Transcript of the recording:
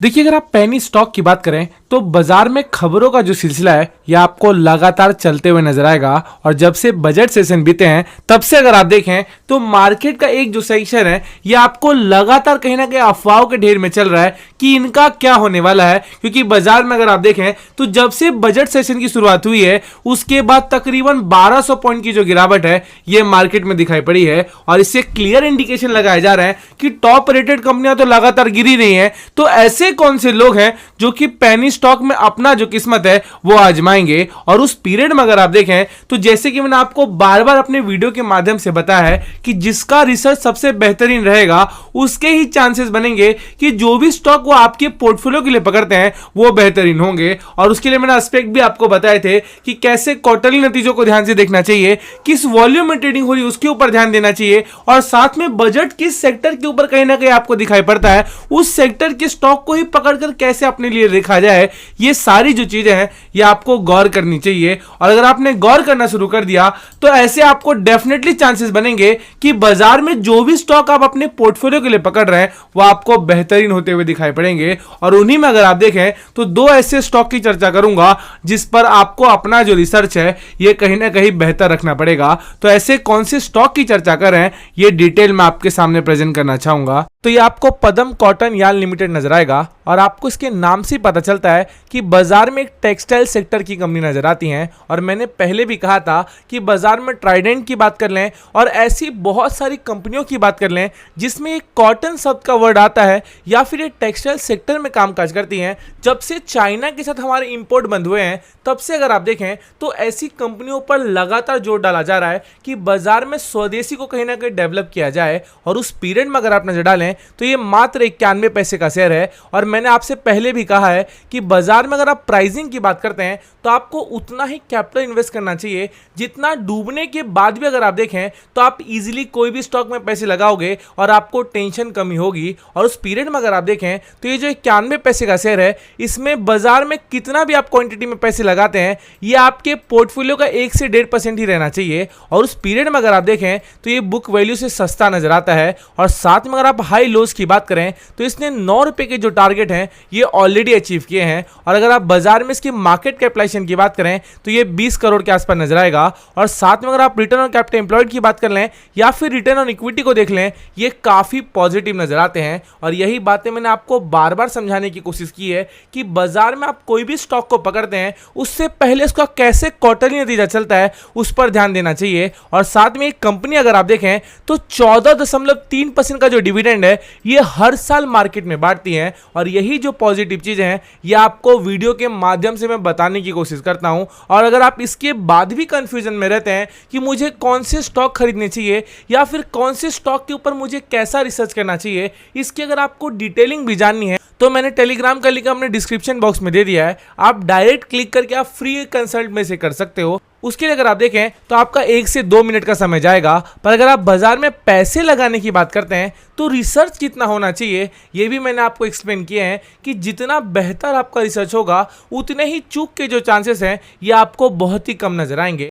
देखिए, अगर आप पेनी स्टॉक की बात करें तो बाजार में खबरों का जो सिलसिला है यह आपको लगातार चलते हुए नजर आएगा। और जब से बजट सेशन बीते हैं तब से अगर आप देखें तो मार्केट का एक जो सेक्शन है यह आपको लगातार कहीं ना कहीं अफवाहों के ढेर में चल रहा है कि इनका क्या होने वाला है। क्योंकि बाजार में अगर आप देखें तो जब से बजट सेशन की शुरुआत हुई है उसके बाद तकरीबन 1200 पॉइंट की जो गिरावट है यह मार्केट में दिखाई पड़ी है। और इससे क्लियर इंडिकेशन लगाया जा रहा है कि टॉप रेटेड कंपनियां तो लगातार गिरी रही हैं, तो ऐसे कौन से लोग हैं जो कि पेनी स्टॉक में अपना जो किस्मत है वो आजमाएंगे। और उस पीरियड में अगर आप देखें तो जैसे कि मैंने आपको बार बार अपने वीडियो के माध्यम से बताया है कि जिसका रिसर्च सबसे बेहतरीन रहेगा उसके ही चांसेस बनेंगे कि जो भी स्टॉक वो आपके पोर्टफोलियो के लिए पकड़ते हैं वो बेहतरीन होंगे। और उसके लिए मैंने एस्पेक्ट भी आपको बताए थे कि कैसे क्वार्टरली नतीजों को ध्यान से देखना चाहिए, किस वॉल्यूम में ट्रेडिंग हो रही है उसके ऊपर ध्यान देना चाहिए, और साथ में बजट किस सेक्टर के ऊपर कहीं ना कहीं आपको दिखाई पड़ता है उस सेक्टर के स्टॉक को ही पकड़कर कैसे अपने लिए देखा जाए। ये सारी जो चीजें हैं ये आपको गौर करनी चाहिए। और अगर आपने गौर करना शुरू कर दिया तो ऐसे आपको डेफिनेटली चांसेस बनेंगे कि बाजार में जो भी स्टॉक आप अपने पोर्टफोलियो के लिए पकड़ रहे हैं वो आपको बेहतरीन होते हुए दिखाई पड़ेंगे। और उन्हीं में अगर आप देखें तो दो ऐसे स्टॉक की चर्चा करूंगा जिस पर आपको अपना जो रिसर्च है ये कहीं ना कहीं बेहतर रखना पड़ेगा। तो ऐसे कौन से स्टॉक की चर्चा कर रहे हैं ये डिटेल में आपके सामने प्रेजेंट करना चाहूंगा। तो ये आपको पदम कॉटन यार्न लिमिटेड नजर आएगा और आपको इसके नाम से पता चलता है कि बाजार में एक टेक्सटाइल सेक्टर की कंपनी नजर आती हैं। और मैंने पहले भी कहा था कि बाजार में ट्राइडेंट की बात कर लें और ऐसी बहुत सारी कंपनियों की बात कर लें जिसमें एक कॉटन शब्द का वर्ड आता है या फिर ये टेक्सटाइल सेक्टर में कामकाज करती हैं। जब से चाइना के साथ हमारे इंपोर्ट बंद हुए हैं तब से अगर आप देखें तो ऐसी कंपनियों पर लगातार जोर डाला जा रहा है कि बाजार में स्वदेशी को कहीं ना कहीं डेवलप किया जाए। और उस पीरियड में अगर आप नजर डालें तो ये मात्र 91 पैसे का शेयर है। और मैंने आपसे पहले भी कहा है कि बाजार में अगर आप प्राइसिंग की बात करते हैं तो आपको उतना ही कैपिटल इन्वेस्ट करना चाहिए जितना डूबने के बाद भी अगर आप देखें तो आप इजीली कोई भी स्टॉक में पैसे लगाओगे और आपको टेंशन कमी होगी। और उस पीरियड में अगर आप देखें तो ये जो 91 पैसे का शेयर है इसमें बाजार में कितना भी आप क्वांटिटी में पैसे लगाते हैं ये आपके पोर्टफोलियो का 1 से 1.5% ही रहना चाहिए। और उस पीरियड में अगर आप देखें तो ये बुक वैल्यू से सस्ता नजर आता है। और साथ में अगर आप हाई लोज की बात करें तो इसने 9 रुपए के जो टारगेट हैं ये ऑलरेडी अचीव किए हैं। और अगर आप बाजार में इसकी मार्केट कैपिटलाइजेशन की बात करें तो ये 20 करोड़ के आसपास नजर आएगा। और साथ में अगर आप रिटर्न ऑन कैपिटल एम्प्लॉयड की बात कर लें या फिर रिटर्न ऑन इक्विटी को देख लें ये काफी पॉजिटिव नजर आते हैं। और यही बातें मैंने आपको बार बार समझाने की कोशिश की है कि बाजार में आप कोई भी स्टॉक को पकड़ते हैं उससे पहले उसका कैसे क्वार्टरली नतीजा चलता है उस पर ध्यान देना चाहिए। और साथ में एक कंपनी अगर आप देखें तो 14.3% का जो डिविडेंड है ये हर साल मार्केट में बांटती हैं। और यही जो पॉजिटिव चीजें हैं ये आपको वीडियो के माध्यम से मैं बताने की कोशिश करता हूं। और अगर आप इसके बाद भी कंफ्यूजन में रहते हैं कि मुझे कौन से स्टॉक खरीदने चाहिए या फिर कौन से स्टॉक के ऊपर मुझे कैसा रिसर्च करना चाहिए इसकी अगर आपको डिटेलिंग भी जाननी है तो मैंने टेलीग्राम का लिंक अपने डिस्क्रिप्शन बॉक्स में दे दिया है। आप डायरेक्ट क्लिक करके आप फ्री कंसल्ट में से कर सकते हो। उसके लिए अगर आप देखें तो आपका 1 से 2 मिनट का समय जाएगा। पर अगर आप बाजार में पैसे लगाने की बात करते हैं तो रिसर्च कितना होना चाहिए ये भी मैंने आपको एक्सप्लेन किया है कि जितना बेहतर आपका रिसर्च होगा उतने ही चूक के जो चांसेस हैं ये आपको बहुत ही कम नजर आएंगे।